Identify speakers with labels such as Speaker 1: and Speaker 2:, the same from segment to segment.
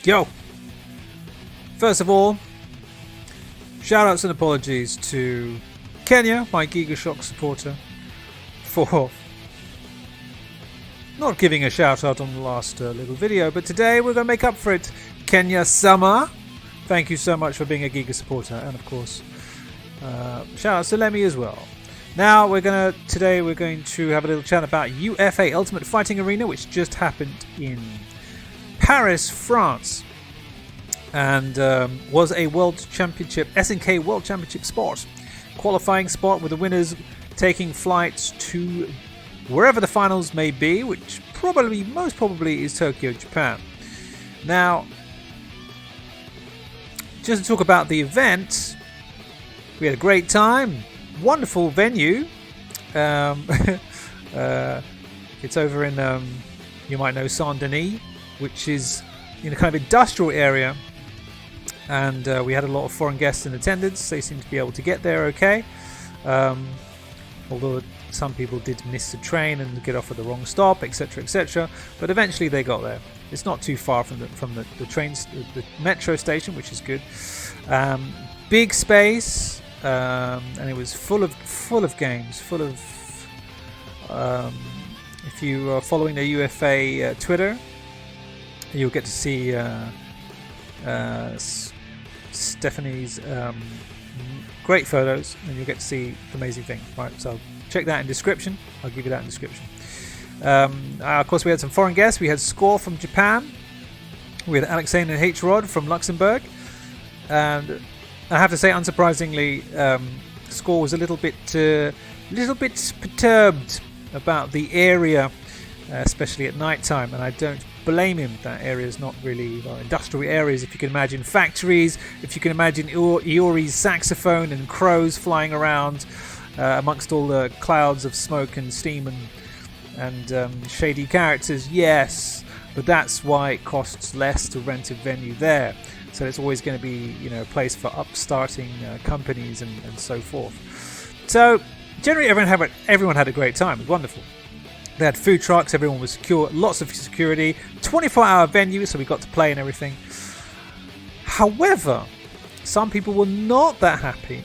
Speaker 1: Yo! First of all, shout outs and apologies to Kenya, my Gigashock supporter, for not giving a shout out on the last little video, but today we're going to make up for it. Kenya Sama, thank you so much for being a Giga supporter, and of course, shout outs to Lemmy as well. Now today we're going to have a little chat about UFA Ultimate Fighting Arena, which just happened in Paris, France, and was a World Championship, SNK World Championship spot, qualifying spot with the winners taking flights to wherever the finals may be, which most probably is Tokyo, Japan. Now, just to talk about the event, we had a great time, wonderful venue. It's over in, you might know, Saint-Denis, which is in a kind of industrial area, and we had a lot of foreign guests in attendance. They seemed to be able to get there okay, although some people did miss the train and get off at the wrong stop, etc, etc, but eventually they got there. It's not too far from the trains, the metro station, which is good. Big space, and it was full of games, full of if you are following the UFA Twitter, you'll get to see Stephanie's great photos, and you'll get to see amazing things. Right, so check that in description. I'll give you that in description. Of course, we had some foreign guests. We had Score from Japan. We had Alexei and H-Rod from Luxembourg. And I have to say, unsurprisingly, Score was a little bit perturbed about the area, especially at night time, and I don't blame him. That area is not really industrial areas. If you can imagine factories, if you can imagine Iori's saxophone and crows flying around amongst all the clouds of smoke and steam and shady characters, yes, but that's why it costs less to rent a venue there. So it's always going to be, a place for upstarting companies and so forth. So generally, everyone had a great time. It was wonderful. They had food trucks, everyone was secure, lots of security, 24-hour venue, so we got to play and everything. However, some people were not that happy,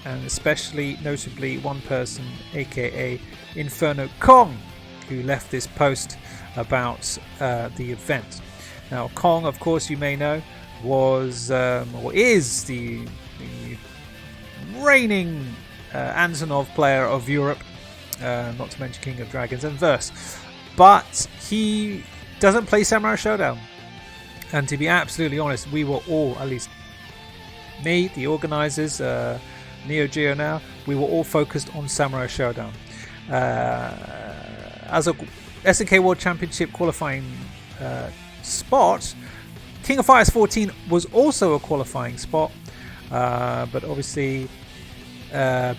Speaker 1: and especially notably one person, aka Inferno Kong, who left this post about the event. Now, Kong, of course, you may know, was or is the reigning Antonov player of Europe, not to mention King of Dragons and Verse, but he doesn't play Samurai Showdown. And to be absolutely honest, we were all, at least me, the organizers, Neo Geo now, we were all focused on Samurai Showdown. As a SNK World Championship qualifying spot, King of Fighters 14 was also a qualifying spot, but obviously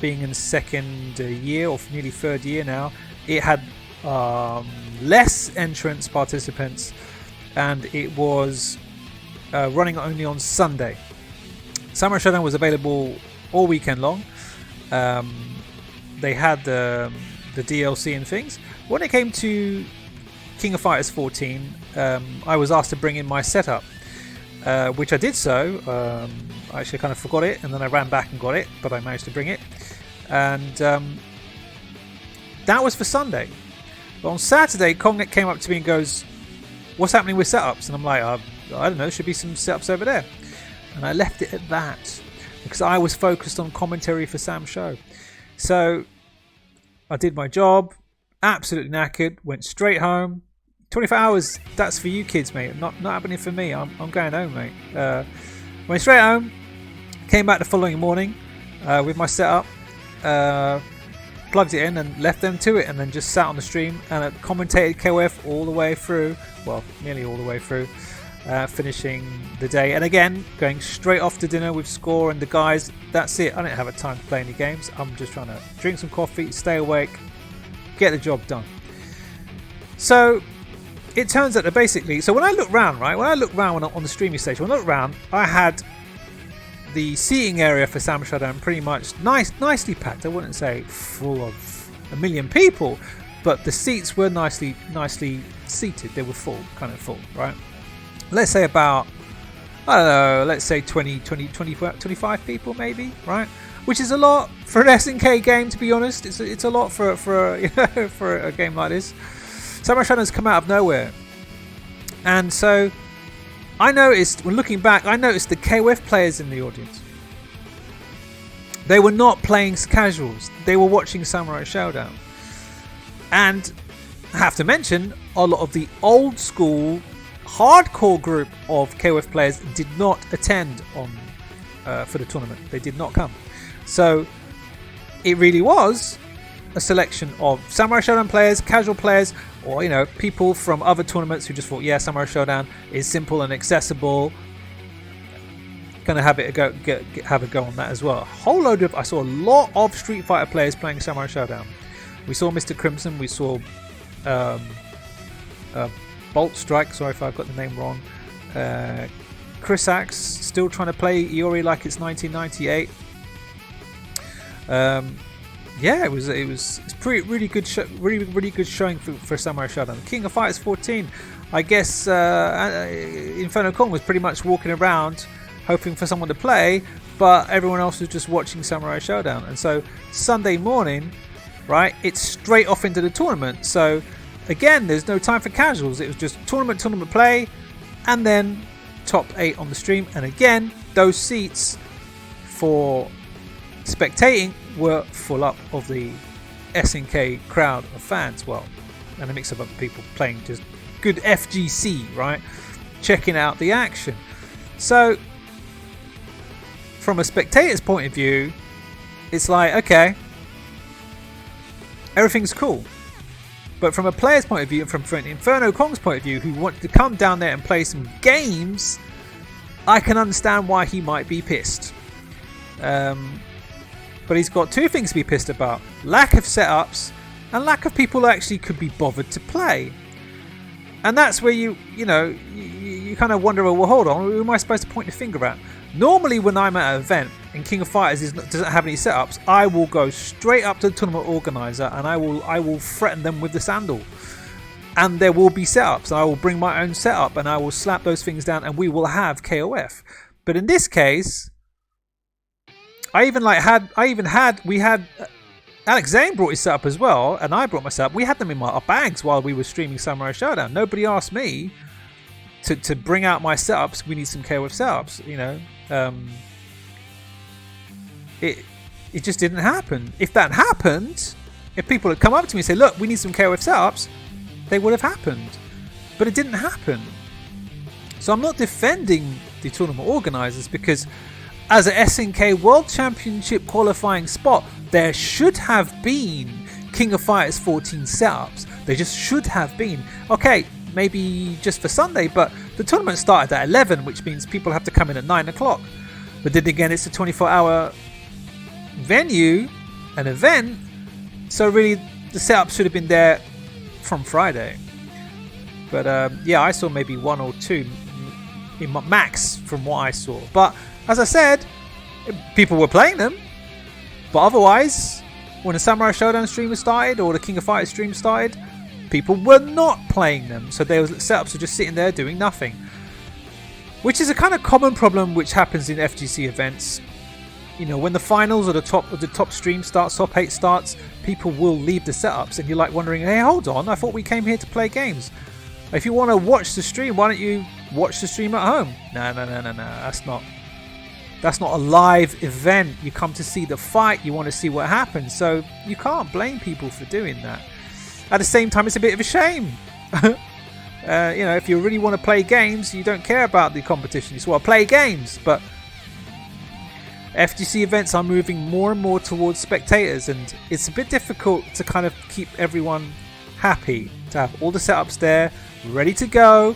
Speaker 1: being in second year or nearly third year now, it had less entrance participants, and it was running only on Sunday. Samurai Showdown was available all weekend long. They had the DLC and things. When it came to King of Fighters 14, I was asked to bring in my setup, which I did so. I actually kind of forgot it, and then I ran back and got it, but I managed to bring it. And that was for Sunday. But on Saturday, Kong came up to me and goes, "What's happening with setups?" And I'm like, I don't know, there should be some setups over there. And I left it at that, because I was focused on commentary for Sam's show. So I did my job, absolutely knackered, went straight home. 24 hours, that's for you kids, mate. Not happening for me. I'm going home, mate. Went straight home, came back the following morning with my setup, plugged it in and left them to it, and then just sat on the stream and commentated KOF all the way through, well, nearly all the way through, finishing the day. And again, going straight off to dinner with Score and the guys. That's it. I don't have a time to play any games. I'm just trying to drink some coffee, stay awake, get the job done. So it turns out that basically, so when I look round, right, on the streaming station, when I look round, I had the seating area for Samurai Showdown pretty much nicely packed. I wouldn't say full of a million people, but the seats were nicely seated. They were full, kind of full, right? Let's say about I don't know, let's say 25 people maybe, right? Which is a lot for an SNK game, to be honest. It's a lot for for a game like this. Samurai Showdown's come out of nowhere, and so I noticed when looking back, I noticed the KOF players in the audience. They were not playing casuals; they were watching Samurai Showdown, and I have to mention a lot of the old school, hardcore group of KOF players did not attend on for the tournament. They did not come. So it really was a selection of Samurai Showdown players, casual players, or people from other tournaments who just thought, yeah, Samurai Showdown is simple and accessible. Gonna have a go on that as well. I saw a lot of Street Fighter players playing Samurai Showdown. We saw Mr. Crimson. We saw Bolt Strike. Sorry if I've got the name wrong. Chris Axe still trying to play Iori like it's 1998. Yeah, it was really good showing for Samurai Showdown. King of Fighters 14, I guess Inferno Kong was pretty much walking around hoping for someone to play, but everyone else was just watching Samurai Showdown. And so Sunday morning, right, it's straight off into the tournament. So again, there's no time for casuals. It was just tournament play, and then top 8 on the stream. And again, those seats for spectating were full up of the SNK crowd of fans, and a mix of other people playing just good FGC, right, checking out the action. So from a spectator's point of view, it's like, okay, everything's cool. But from a player's point of view, from Inferno Kong's point of view, who wanted to come down there and play some games, I can understand why he might be pissed. But he's got two things to be pissed about: lack of setups and lack of people who actually could be bothered to play. And that's where you kind of wonder, well, hold on, who am I supposed to point the finger at? Normally when I'm at an event and King of Fighters doesn't have any setups, I will go straight up to the tournament organizer and I will threaten them with the sandal. And there will be setups. I will bring my own setup and I will slap those things down and we will have KOF. But in this case, we had Alex Zane brought his setup as well, and I brought my setup. We had them in our bags while we were streaming Samurai Showdown. Nobody asked me to bring out my setups. We need some KOF setups, it just didn't happen. If that happened, if people had come up to me and said, look, we need some KOF setups, they would have happened. But it didn't happen. So I'm not defending the tournament organizers, because as a SNK World Championship qualifying spot, there should have been King of Fighters 14 setups. They just should have been. Okay, maybe just for Sunday, but the tournament started at 11, which means people have to come in at 9 o'clock. But then again, it's a 24-hour venue, an event, so really the setup should have been there from Friday. But yeah, I saw maybe one or two in max from what I saw. But as I said, people were playing them. But otherwise, when the Samurai Showdown stream started or the King of Fighters stream started, people were not playing them. So their setups were just sitting there doing nothing. Which is a kind of common problem which happens in FGC events. When the finals or the top stream starts, top 8 starts, people will leave the setups and you're like wondering, hey, hold on, I thought we came here to play games. If you want to watch the stream, why don't you watch the stream at home? No. That's not a live event. You come to see the fight. You want to see what happens. So you can't blame people for doing that. At the same time, it's a bit of a shame. If you really want to play games, you don't care about the competition. You just want to play games. But FGC events are moving more and more towards spectators. And it's a bit difficult to kind of keep everyone happy. To have all the setups there, ready to go.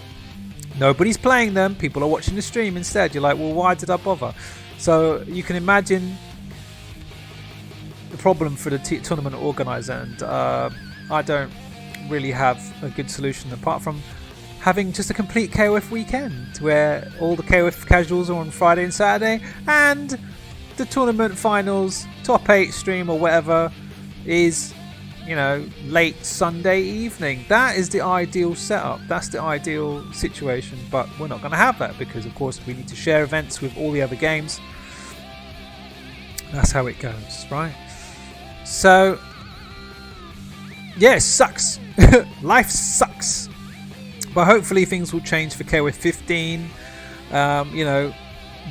Speaker 1: Nobody's playing them. People are watching the stream instead. You're like, well, why did I bother? So you can imagine the problem for the tournament organizer. And I don't really have a good solution apart from having just a complete KOF weekend where all the KOF casuals are on Friday and Saturday, and the tournament finals, top 8 stream or whatever, is you know, late Sunday evening. That is the ideal setup. That's the ideal situation. But we're not going to have that because, of course, we need to share events with all the other games. That's how it goes, right? So, yeah, it sucks. Life sucks. But hopefully things will change for KOF 15. You know,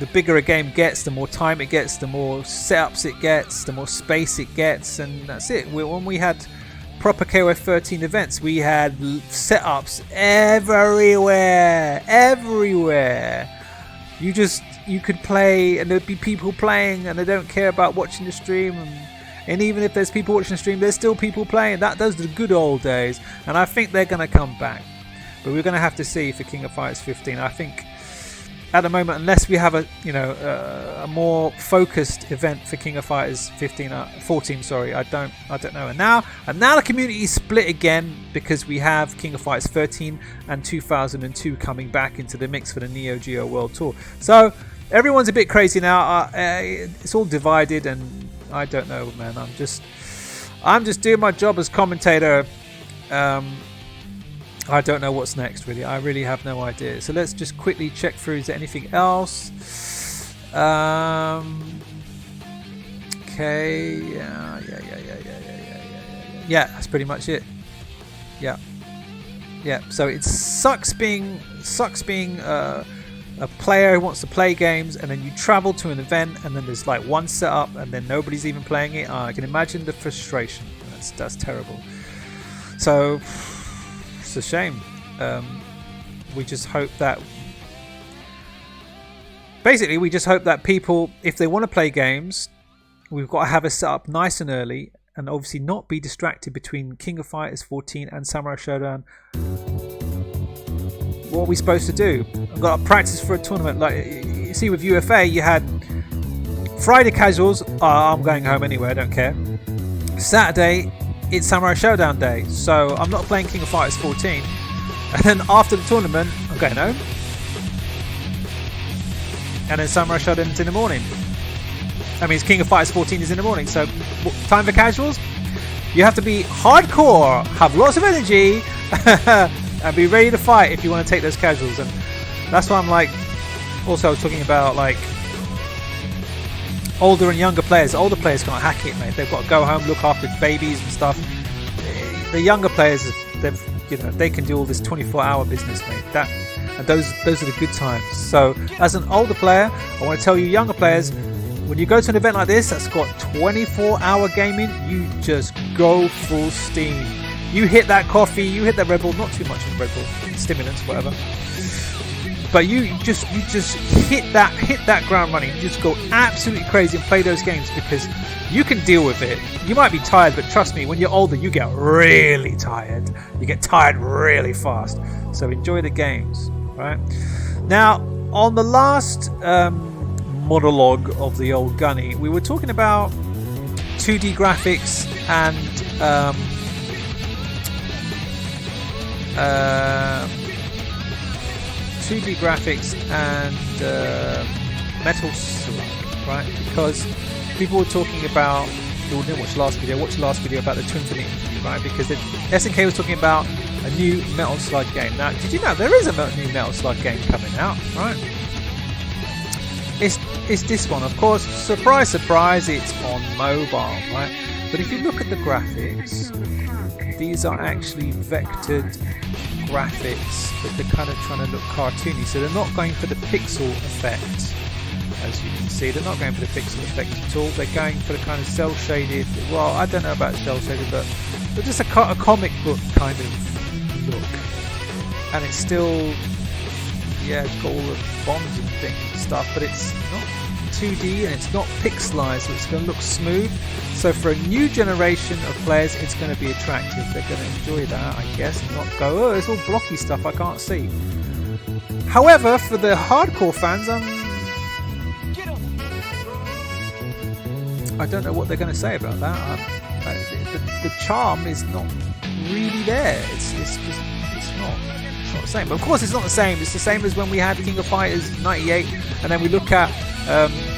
Speaker 1: the bigger a game gets, the more time it gets, the more setups it gets, the more space it gets, and that's it. When we had proper KOF 13 events, we had setups everywhere. You could play and there'd be people playing and they don't care about watching the stream, and even if there's people watching the stream, there's still people playing. Those are the good old days, and I think they're going to come back. But we're going to have to see for King of Fighters 15. I think at the moment, unless we have a more focused event for King of Fighters 14, sorry, I don't know. And now the community is split again because we have King of Fighters 13 and 2002 coming back into the mix for the Neo Geo World Tour. So everyone's a bit crazy now. It's all divided, and I don't know, man. I'm just doing my job as commentator. I don't know what's next, really. I really have no idea. So let's just quickly check through. Is there anything else? Okay. Yeah, that's pretty much it. Yeah. So it sucks being a player who wants to play games, and then you travel to an event, and then there's like one setup, and then nobody's even playing it. I can imagine the frustration. That's terrible. So. It's a shame. We just hope that people, if they want to play games, we've got to have it set up nice and early, and obviously not be distracted between King of Fighters 14 and Samurai Showdown. What are we supposed to do? I've got to practice for a tournament. Like you see with UFA, you had Friday casuals. I'm going home anyway, I don't care. Saturday, it's Samurai Showdown day, so I'm not playing King of Fighters 14. And then after the tournament, I'm going home. And then Samurai Showdown is in the morning. That means King of Fighters 14 is in the morning. So, time for casuals? You have to be hardcore, have lots of energy, and be ready to fight if you want to take those casuals. And that's why I'm like, also I was talking about like older and younger players. Older players can't hack it, mate. They've got to go home, look after babies and stuff. The younger players, they can do all this 24-hour business, mate. And those are the good times. So, as an older player, I want to tell you, younger players, when you go to an event like this that's got 24-hour gaming, you just go full steam. You hit that coffee, you hit that Red Bull, not too much of Red Bull, stimulants, whatever. But you just hit that ground running. You just go absolutely crazy and play those games because you can deal with it. You might be tired, but trust me, when you're older, you get really tired. You get tired really fast. So enjoy the games, right? Now, on the last monologue of the old Gunny, we were talking about 2D graphics and 2D graphics and Metal Slug, right? Because people were talking about, who didn't watch the last video, about the Twin Finite interview, right? Because SNK was talking about a new Metal Slug game. Now, did you know there is a new Metal Slug game coming out, right? It's this one, of course. Surprise, surprise, it's on mobile, right? But if you look at the graphics, these are actually vectored graphics, but they're kind of trying to look cartoony, so they're not going for the pixel effect. As you can see, they're not going for the pixel effect at all. They're going for the kind of cell shaded, well, I don't know about cell shaded, but they're just a comic book kind of look. And it's still, yeah, it's got all the bombs and things and stuff, but it's not 2D and it's not pixelized, so it's going to look smooth. So for a new generation of players, it's going to be attractive. They're going to enjoy that, I guess, and not go, oh, it's all blocky stuff I can't see. However, for the hardcore fans, I don't know what they're going to say about that. The charm is not really there. It's not the same. But of course, it's not the same. It's the same as when we had King of Fighters 98, and then we look at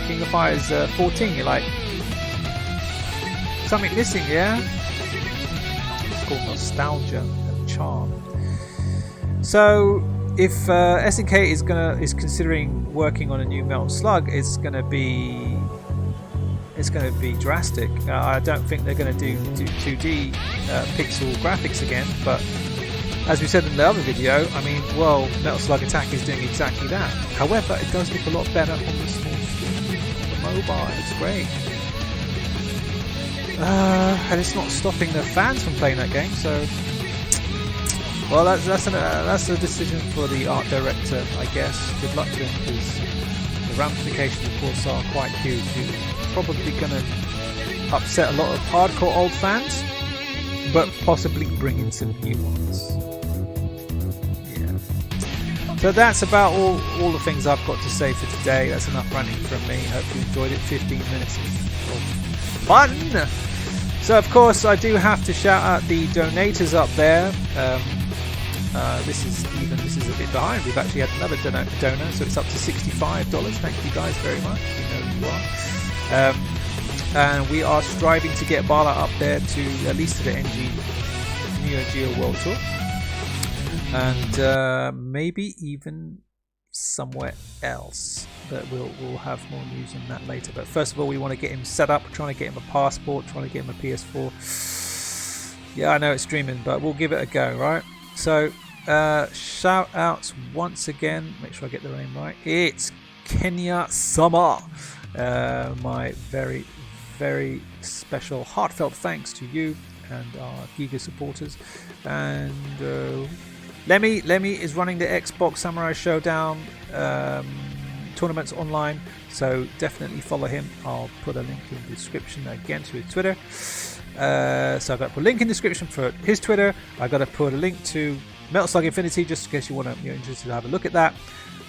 Speaker 1: King of Fighters 14. You're like, something missing, yeah? called nostalgia and charm. So if SNK is considering working on a new Metal Slug, it's gonna be drastic. I don't think they're going to do 2D pixel graphics again, but as we said in the other video, I mean, well, Metal Slug Attack is doing exactly that. However, it does look a lot better on the small screen, on the mobile. It's great, and it's not stopping the fans from playing that game. So, well, that's a decision for the art director, I guess. Good luck to him, because the ramifications, of course, are quite huge. Probably going to upset a lot of hardcore old fans, but possibly bring in some new ones. Yeah. So that's about all the things I've got to say for today. That's enough running from me. Hope you enjoyed it. 15 minutes of fun. So of course I do have to shout out the donators up there. This is a bit behind. We've actually had another donor, so it's up to $65. Thank you guys very much. You know who you are. And we are striving to get Bala up there to at least to the Neo Geo World Tour, and maybe even somewhere else. But we'll have more news on that later. But first of all, we want to get him set up. We're trying to get him a passport, trying to get him a PS4. Yeah, I know it's streaming, but we'll give it a go, right? So shout outs once again. Make sure I get the name right. It's Kenya Sama. My very, very special, heartfelt thanks to you and our Giga supporters. And Lemmy is running the Xbox Samurai Showdown tournaments online, so definitely follow him. I'll put a link in the description again to his Twitter. So I've got to put a link in the description for his Twitter. I've got to put a link to Metal Slug Infinity, just in case you're interested to have a look at that.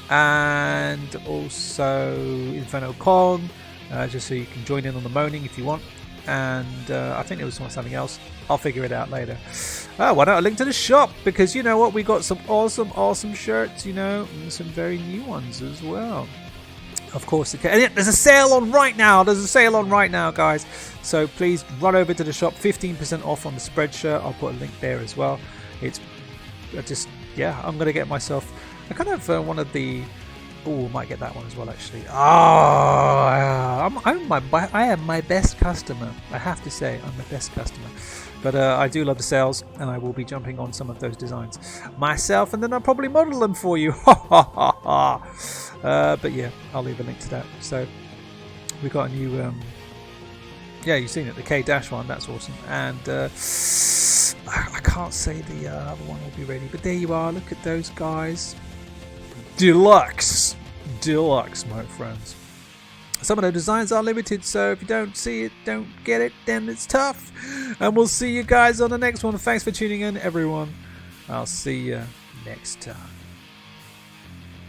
Speaker 1: And also Inferno Con, just so you can join in on the moaning if you want. And I think there was something else. I'll figure it out later. Why not a link to the shop? Because you know what, we got some awesome shirts, and some very new ones as well. Of course, and there's a sale on right now. Guys. So please run over to the shop. 15% off on the spread shirt. I'll put a link there as well. It's just, yeah, I'm gonna get myself. I kind of wanted the. Oh, might get that one as well, actually. I am my best customer. I have to say, I'm the best customer. But I do love the sales, and I will be jumping on some of those designs myself, and then I'll probably model them for you. But yeah, I'll leave a link to that. So we got a new. Yeah, you've seen it, the K-Dash one. That's awesome. And I can't say the other one will be ready, but there you are. Look at those guys. Deluxe, my friends. Some of the designs are limited, so if you don't see it, don't get it, then it's tough. And we'll see you guys on the next one. Thanks for tuning in, everyone. I'll see you next time.